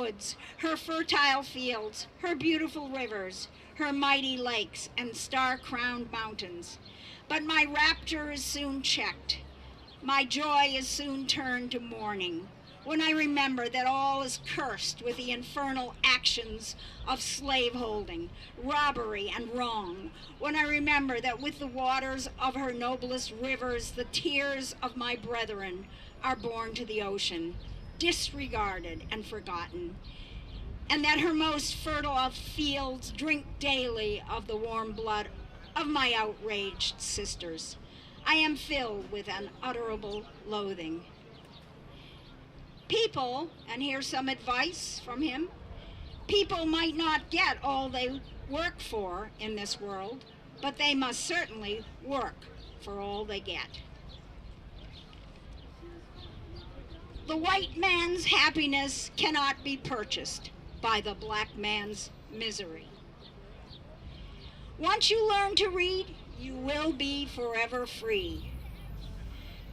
woods, her fertile fields, her beautiful rivers, her mighty lakes and star-crowned mountains. But my rapture is soon checked. My joy is soon turned to mourning when I remember that all is cursed with the infernal actions of slaveholding, robbery, and wrong, when I remember that with the waters of her noblest rivers the tears of my brethren are borne to the ocean, disregarded and forgotten, and that her most fertile of fields drink daily of the warm blood of my outraged sisters. I am filled with unutterable loathing. People, and here's some advice from him, people might not get all they work for in this world, but they must certainly work for all they get. The white man's happiness cannot be purchased by the black man's misery. Once you learn to read, you will be forever free.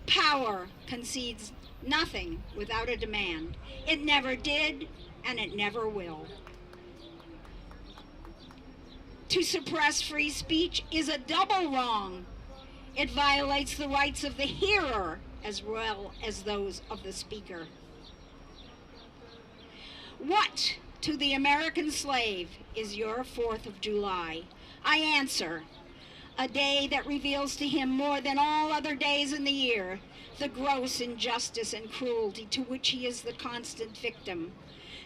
Power concedes nothing without a demand. It never did, and it never will. To suppress free speech is a double wrong. It violates the rights of the hearer as well as those of the speaker. What to the American slave is your 4th of July? I answer, a day that reveals to him more than all other days in the year the gross injustice and cruelty to which he is the constant victim.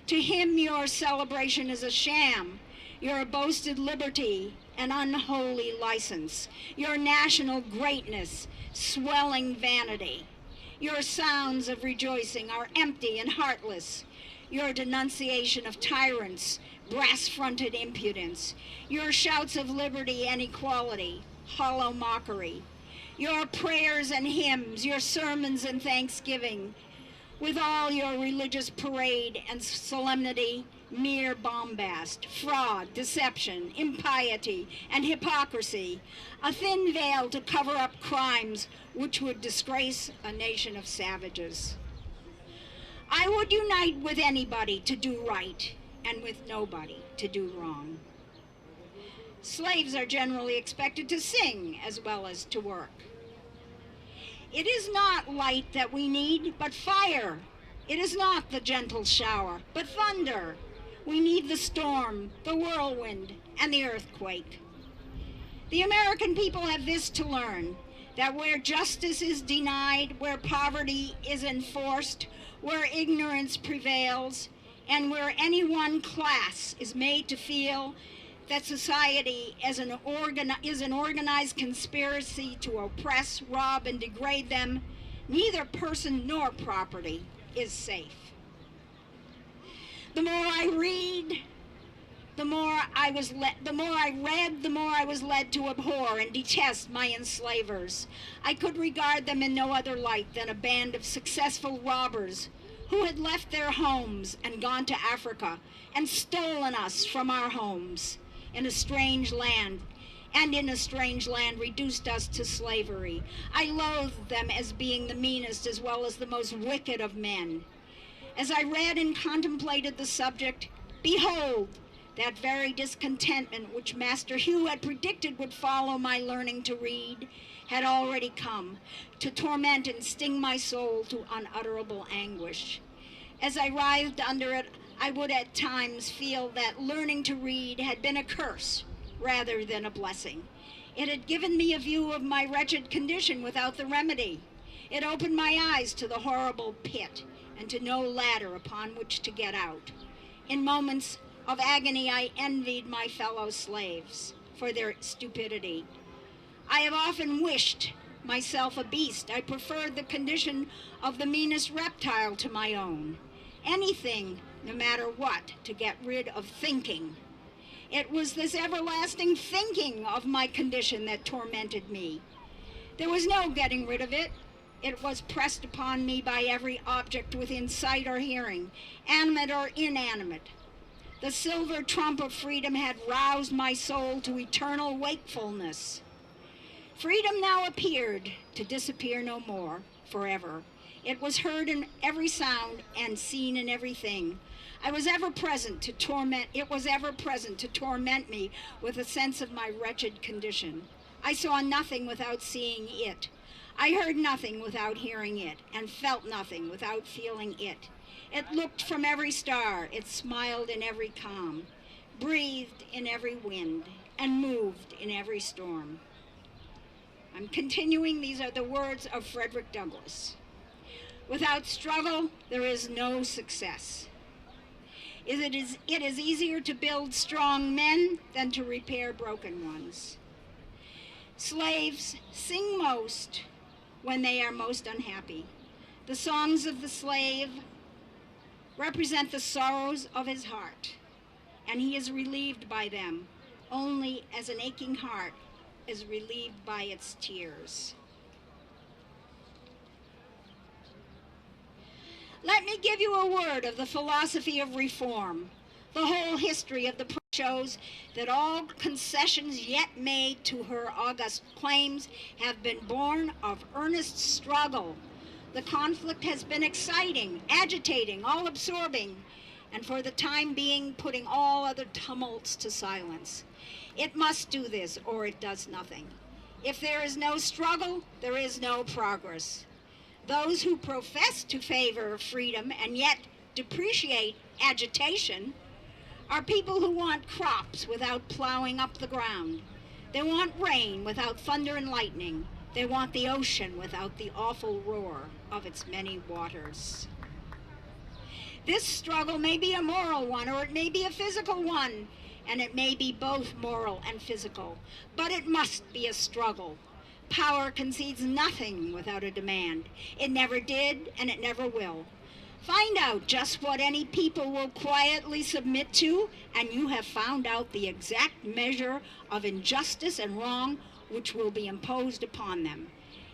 To him your celebration is a sham, your boasted liberty an unholy license, your national greatness swelling vanity. Your sounds of rejoicing are empty and heartless, your denunciation of tyrants brass-fronted impudence, your shouts of liberty and equality hollow mockery, your prayers and hymns, your sermons and thanksgiving, with all your religious parade and solemnity, mere bombast, fraud, deception, impiety, and hypocrisy, a thin veil to cover up crimes which would disgrace a nation of savages. I would unite with anybody to do right, and with nobody to do wrong. Slaves are generally expected to sing as well as to work. It is not light that we need, but fire. It is not the gentle shower, but thunder. We need the storm, the whirlwind, and the earthquake. The American people have this to learn, that where justice is denied, where poverty is enforced, where ignorance prevails, and where any one class is made to feel that society is an organized conspiracy to oppress, rob, and degrade them, neither person nor property is safe. The more I read, the more I was led to abhor and detest my enslavers. I could regard them in no other light than a band of successful robbers who had left their homes and gone to Africa and stolen us from our homes in a strange land, and in a strange land reduced us to slavery. I loathed them as being the meanest as well as the most wicked of men. As I read and contemplated the subject, behold, that very discontentment which Master Hugh had predicted would follow my learning to read had already come to torment and sting my soul to unutterable anguish. As I writhed under it, I would at times feel that learning to read had been a curse rather than a blessing. It had given me a view of my wretched condition without the remedy. It opened my eyes to the horrible pit and to no ladder upon which to get out. In moments of agony, I envied my fellow slaves for their stupidity. I have often wished myself a beast. I preferred the condition of the meanest reptile to my own. Anything, no matter what, to get rid of thinking. It was this everlasting thinking of my condition that tormented me. There was no getting rid of it. It was pressed upon me by every object within sight or hearing, animate or inanimate. The silver trump of freedom had roused my soul to eternal wakefulness. Freedom now appeared to disappear no more, forever. It was heard in every sound and seen in everything. It was ever present to torment me with a sense of my wretched condition. I saw nothing without seeing it. I heard nothing without hearing it, and felt nothing without feeling it. It looked from every star, it smiled in every calm, breathed in every wind, and moved in every storm. I'm continuing, these are the words of Frederick Douglass. Without struggle, there is no success. It is easier to build strong men than to repair broken ones. Slaves sing most when they are most unhappy. The songs of the slave represent the sorrows of his heart, and he is relieved by them only as an aching heart is relieved by its tears. Let me give you a word of the philosophy of reform. The whole history of the shows that all concessions yet made to her august claims have been born of earnest struggle. The conflict has been exciting, agitating, all-absorbing, and for the time being putting all other tumults to silence. It must do this, or it does nothing. If there is no struggle, there is no progress. Those who profess to favor freedom and yet depreciate agitation are people who want crops without plowing up the ground. They want rain without thunder and lightning. They want the ocean without the awful roar of its many waters. This struggle may be a moral one, or it may be a physical one, and it may be both moral and physical, but it must be a struggle. Power concedes nothing without a demand. It never did, and it never will. Find out just what any people will quietly submit to, and you have found out the exact measure of injustice and wrong which will be imposed upon them.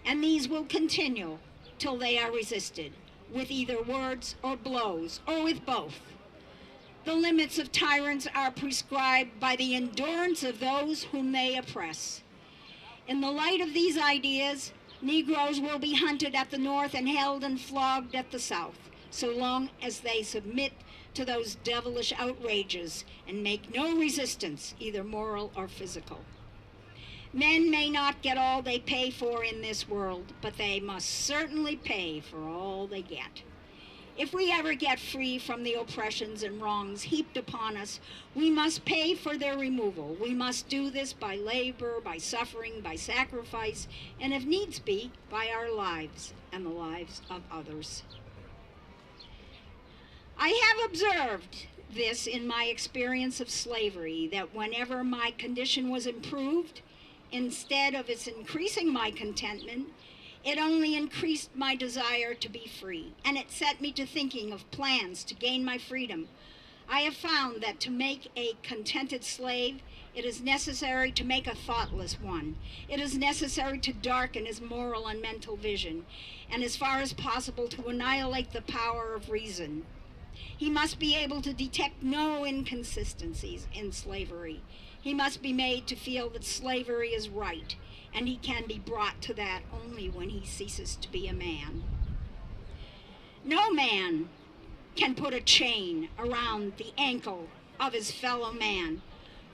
And these will continue till they are resisted, with either words or blows, or with both. The limits of tyrants are prescribed by the endurance of those whom they oppress. In the light of these ideas, Negroes will be hunted at the North and held and flogged at the South, so long as they submit to those devilish outrages and make no resistance, either moral or physical. Men may not get all they pay for in this world, but they must certainly pay for all they get. If we ever get free from the oppressions and wrongs heaped upon us, we must pay for their removal. We must do this by labor, by suffering, by sacrifice, and if needs be, by our lives and the lives of others. I have observed this in my experience of slavery, that whenever my condition was improved, instead of its increasing my contentment, it only increased my desire to be free, and it set me to thinking of plans to gain my freedom. I have found that to make a contented slave, it is necessary to make a thoughtless one. It is necessary to darken his moral and mental vision, and as far as possible to annihilate the power of reason. He must be able to detect no inconsistencies in slavery. He must be made to feel that slavery is right, and he can be brought to that only when he ceases to be a man. No man can put a chain around the ankle of his fellow man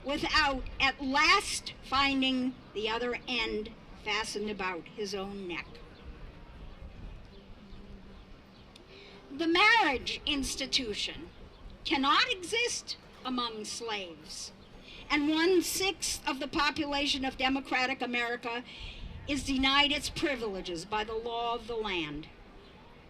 without at last finding the other end fastened about his own neck. The marriage institution cannot exist among slaves, and 1/6 of the population of democratic America is denied its privileges by the law of the land.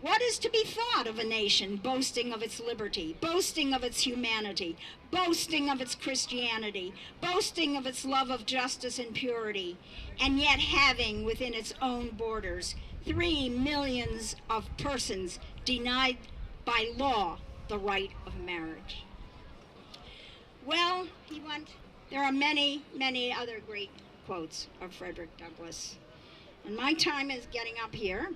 What is to be thought of a nation boasting of its liberty, boasting of its humanity, boasting of its Christianity, boasting of its love of justice and purity, and yet having within its own borders 3 millions of persons denied by law the right of marriage? Well, there are many, many other great quotes of Frederick Douglass. And my time is getting up here.